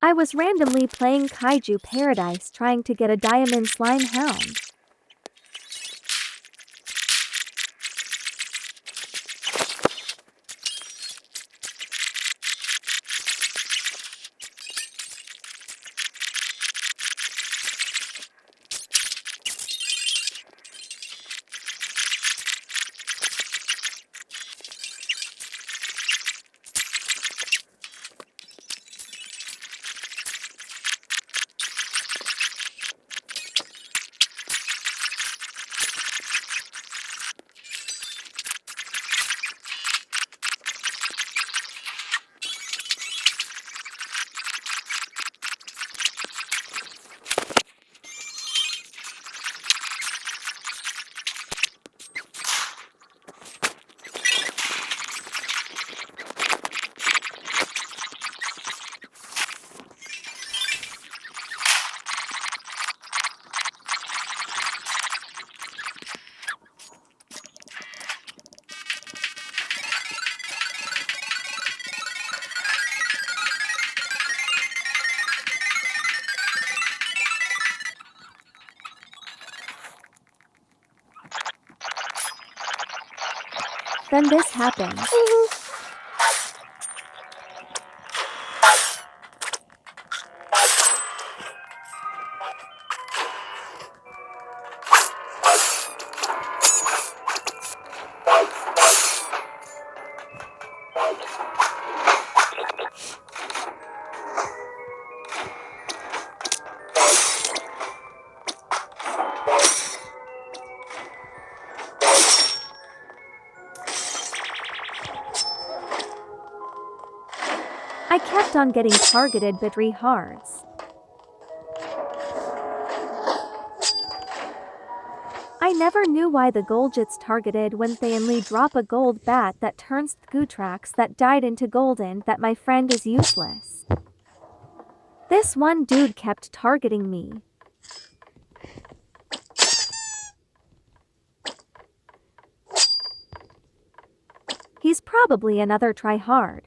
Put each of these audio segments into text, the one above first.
I was randomly playing Kaiju Paradise trying to get a diamond slime hound. Then this happened. I kept on getting targeted by 3 hearts. I never knew why the gold gets targeted when they only drop a gold bat that turns Gootrax that died into golden that my friend is useless. This one dude kept targeting me. He's probably another tryhard.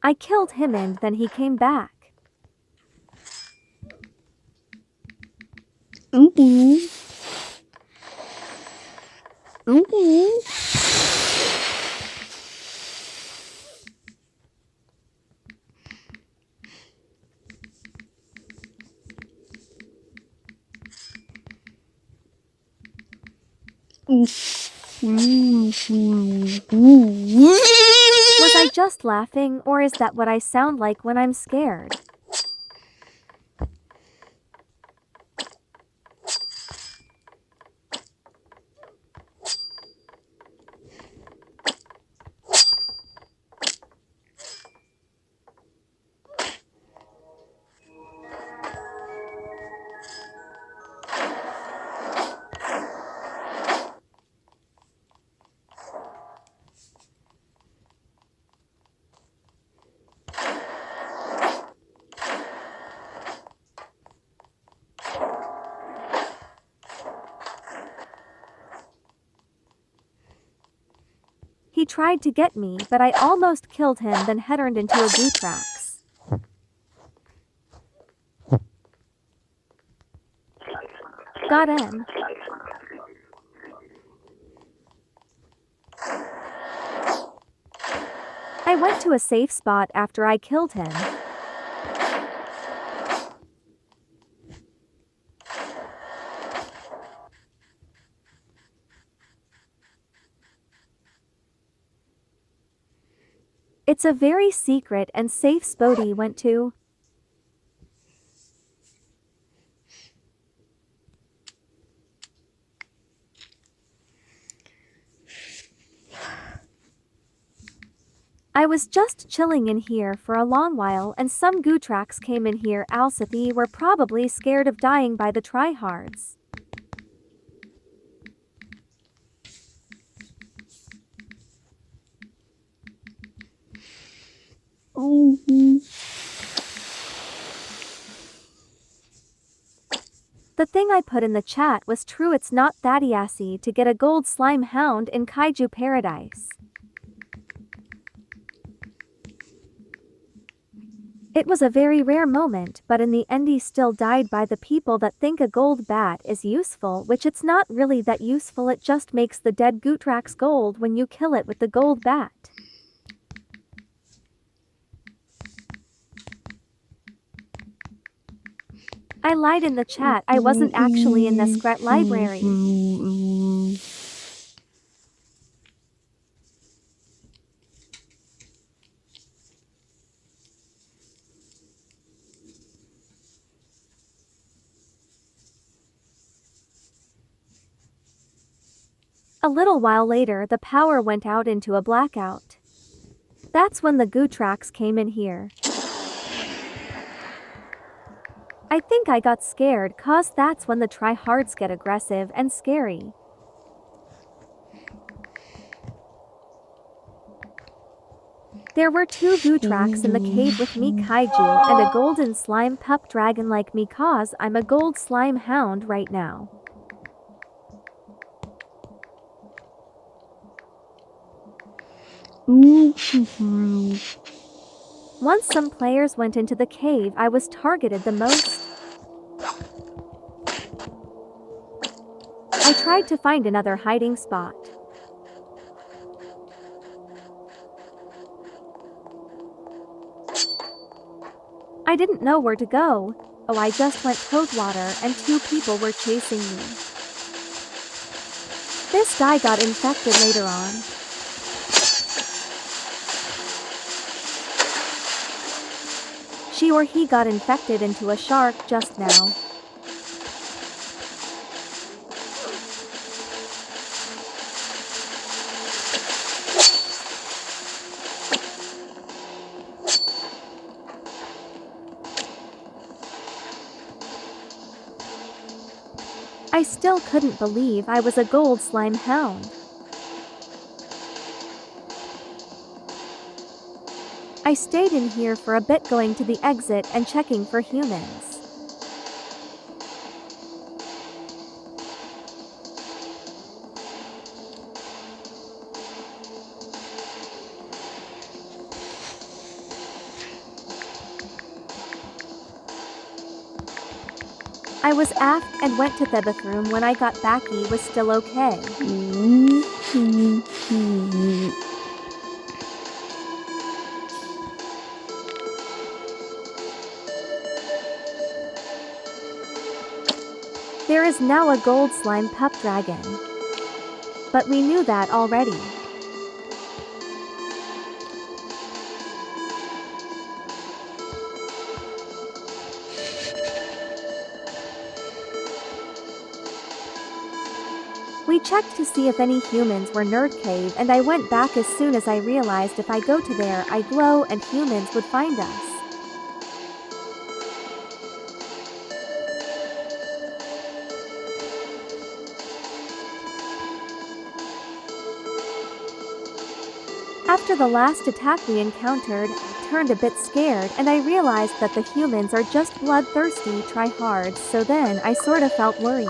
I killed him and then he came back. Was I just laughing, or is that what I sound like when I'm scared? He tried to get me, but I almost killed him, then he turned into a Gootrax. Got him. I went to a safe spot after I killed him. It's a very secret and safe spot he went to. I was just chilling in here for a long while and some Gootrax came in here. Alcithi were probably scared of dying by the tryhards. The thing I put in the chat was true. It's not that easy to get a gold slime hound in Kaiju Paradise. It was a very rare moment, but in the end he still died by the people that think a gold bat is useful, which it's not really that useful. It just makes the dead Gootrax gold when you kill it with the gold bat. I lied in the chat. I wasn't actually in the Scrat library. A little while later, the power went out into a blackout. That's when the Gootrax came in here. I think I got scared, cause that's when the tryhards get aggressive and scary. There were 2 Gootrax in the cave with me Kaiju and a golden slime pup dragon like me, cause I'm a gold slime hound right now. Once some players went into the cave, I was targeted the most. I tried to find another hiding spot. I didn't know where to go. Oh, I just went cold water and 2 people were chasing me. This guy got infected later on. She or he got infected into a shark just now. I still couldn't believe I was a gold slime hound. I stayed in here for a bit, going to the exit and checking for humans. I was aft and went to the bathroom. When I got back, he was still okay. There is now a gold slime pup dragon. But we knew that already. We checked to see if any humans were Nerd Cave, and I went back as soon as I realized if I go to there I glow and humans would find us. After the last attack we encountered, I turned a bit scared and I realized that the humans are just bloodthirsty tryhards, so then I sorta felt worried.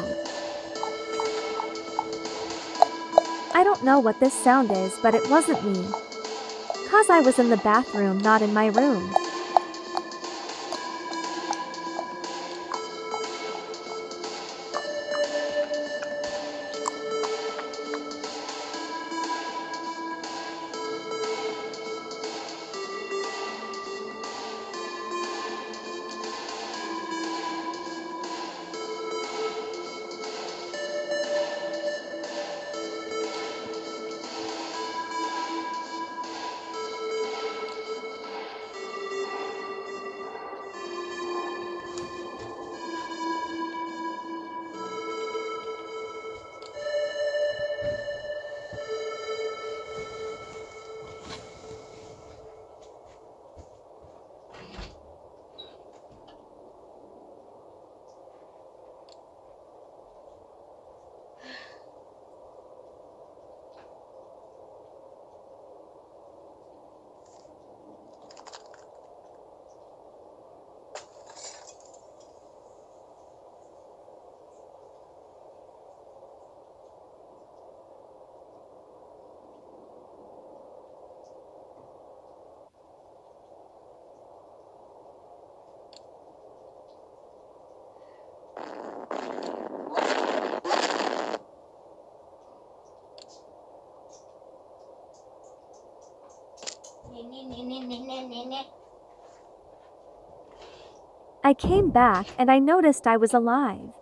I don't know what this sound is, but it wasn't me. Cause I was in the bathroom, not in my room. I came back and I noticed I was alive.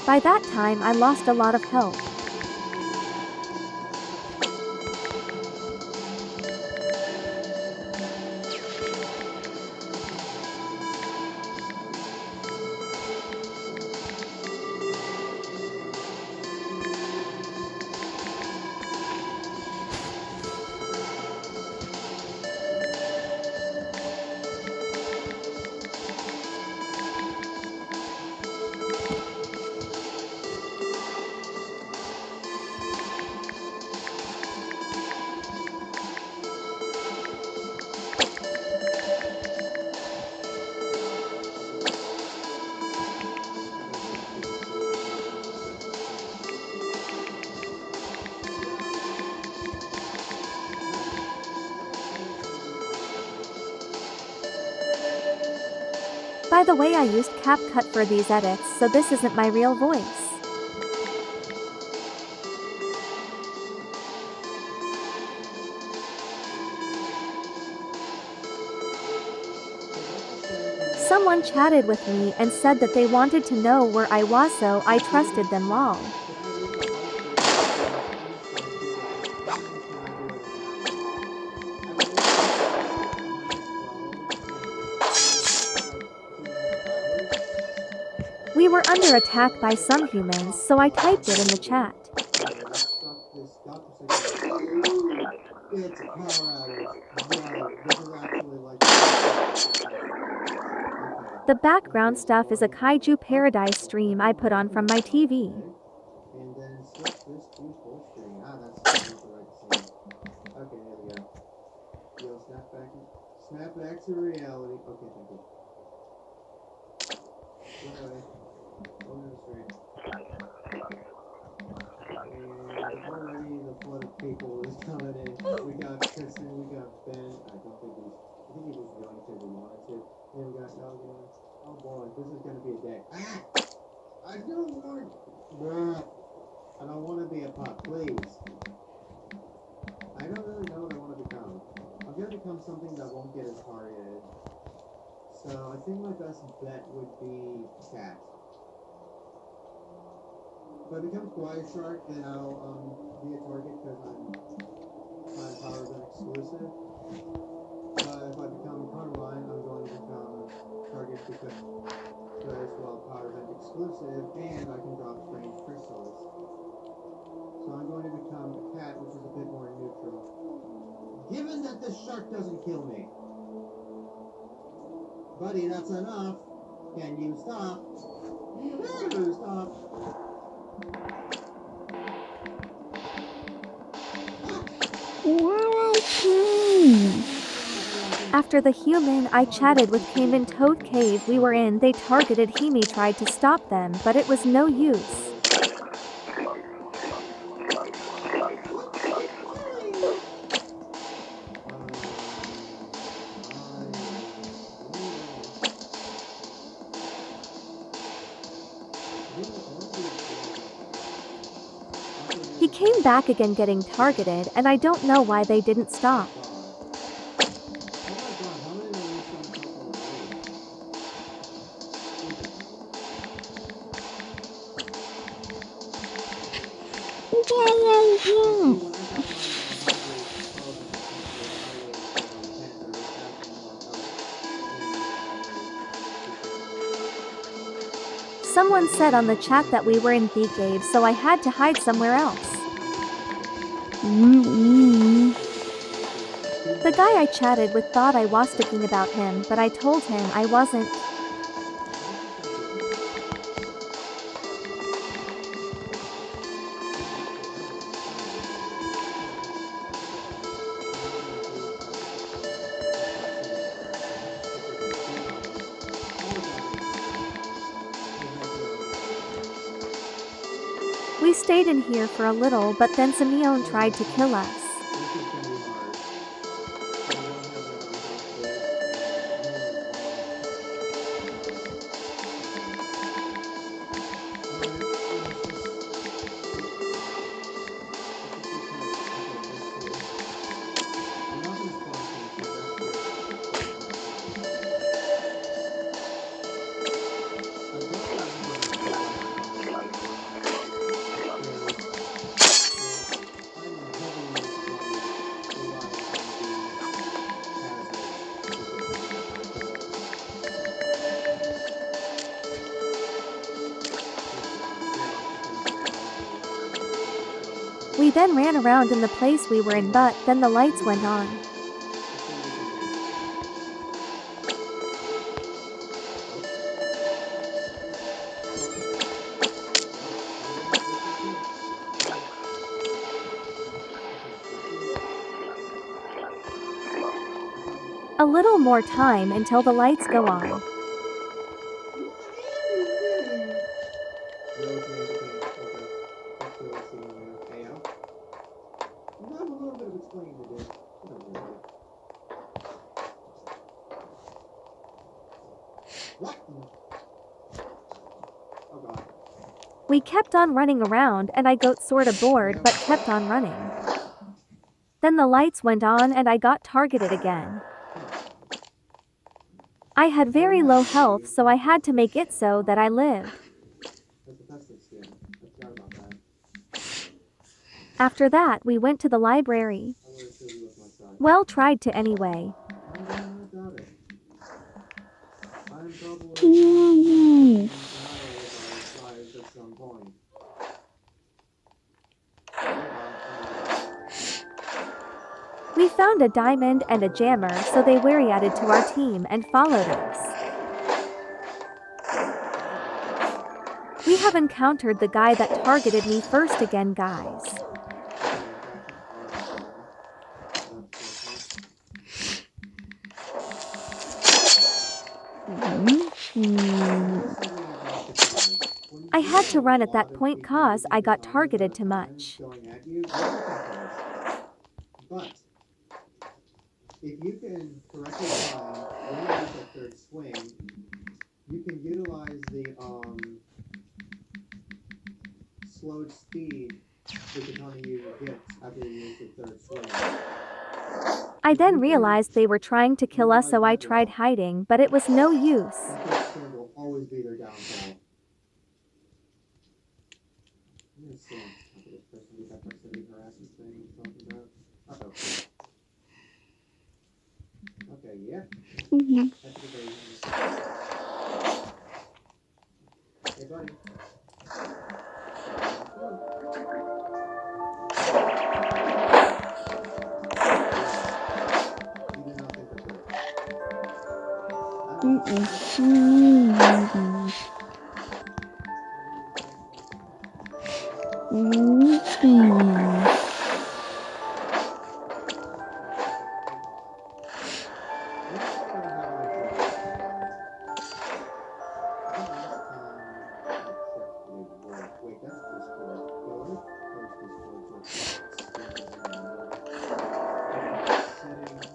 By that time I lost a lot of health. By the way, I used CapCut for these edits, so this isn't my real voice. Someone chatted with me and said that they wanted to know where I was, so I trusted them lol. We were under attack by some humans, so I typed it in the chat. The background stuff is a Kaiju Paradise stream I put on from my TV. And then switch this to full screen. That's the right scene. Okay, there we go. Yo, snap back to reality. Okay, thank you. Anyway, over the screen. And already the flood of people is coming in. We got Kristen, we got Ben. I think he was going to, we wanted to. Then we got Elgin. Oh boy, this is gonna be a day. I don't want. I don't want to be a pup, please. I don't really know what I want to become. I'm gonna become something that won't get as targeted. So I think my best bet would be cat. If I become Quiet Shark, then I'll be a target because my powers are exclusive. If I become Carmine, I'm going to become target because power event exclusive, and I can drop strange crystals. So I'm going to become a cat, which is a bit more neutral. Given that this shark doesn't kill me. Buddy, that's enough. Can you stop? Stop. After the human I chatted with came in Toad Cave we were in, they targeted Hemi, tried to stop them, but it was no use. He came back again getting targeted, and I don't know why they didn't stop. Someone said on the chat that we were in the cave, so I had to hide somewhere else. The guy I chatted with thought I was sticking about him, but I told him I wasn't. We stayed in here for a little, but then Simeon tried to kill us. We then ran around in the place we were in, but then the lights went on. A little more time until the lights go on. We kept on running around and I got sorta bored but kept on running. Then the lights went on and I got targeted again. I had very low health, so I had to make it so that I lived. After that we went to the library. Well, tried to anyway. We found a diamond and a jammer, so they were added to our team and followed us. We have encountered the guy that targeted me first again, guys. I had to run at that point cause I got targeted too much. But if you can correctly time when you use that third swing, you can utilize the slowed speed to determine you hits after you use the third swing. I then realized they were trying to kill us, so I tried hiding, but it was no use. That third swing will always be their downfall. I'm gonna see after this person get that proximity harassment thing I'm talking about. Uh-oh. Okay, yeah. That's a good idea. Hey, buddy. You do not think that's right. Wait, that's Discord. Yo, let me close Discord so it's settings.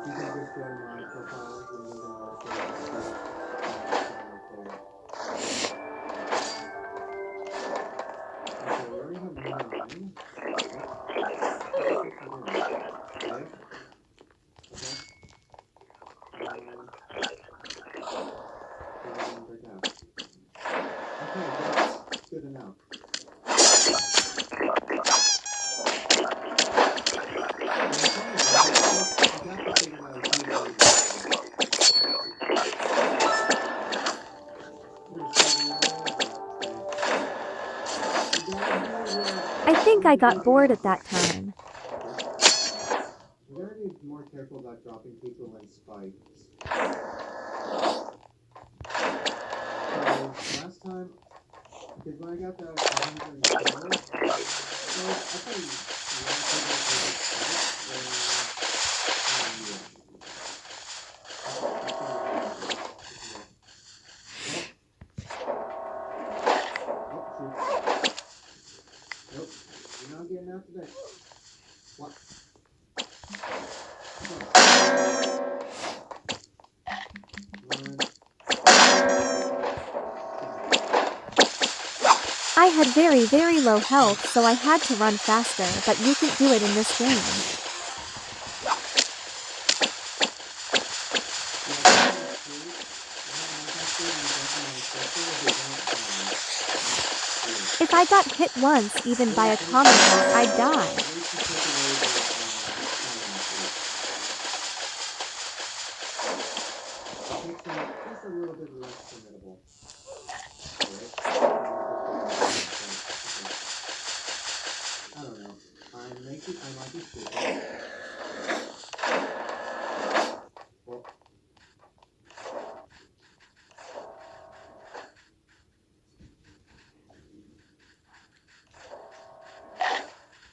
You can just go to my profile and you can also see right there. Okay, we already have 9. Okay, that's good enough. I think I got bored at that time. We gotta be more careful about dropping people in spikes. Last time, because when I got that 112, so I thought you nope, you're not getting out today. What? I had very, very low health, so I had to run faster, but you can do it in this game. If I got hit once even by a common bat, I'd die. Just a little bit less formidable. I don't know. I might be stupid. Well,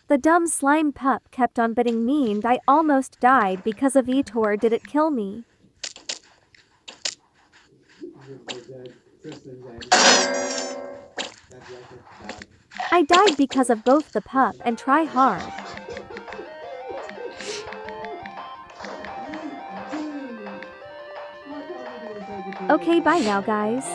The dumb slime pup kept on biting me and I almost died because of Etor. Did it kill me? I died because of both the pup and try hard. Okay, bye now guys.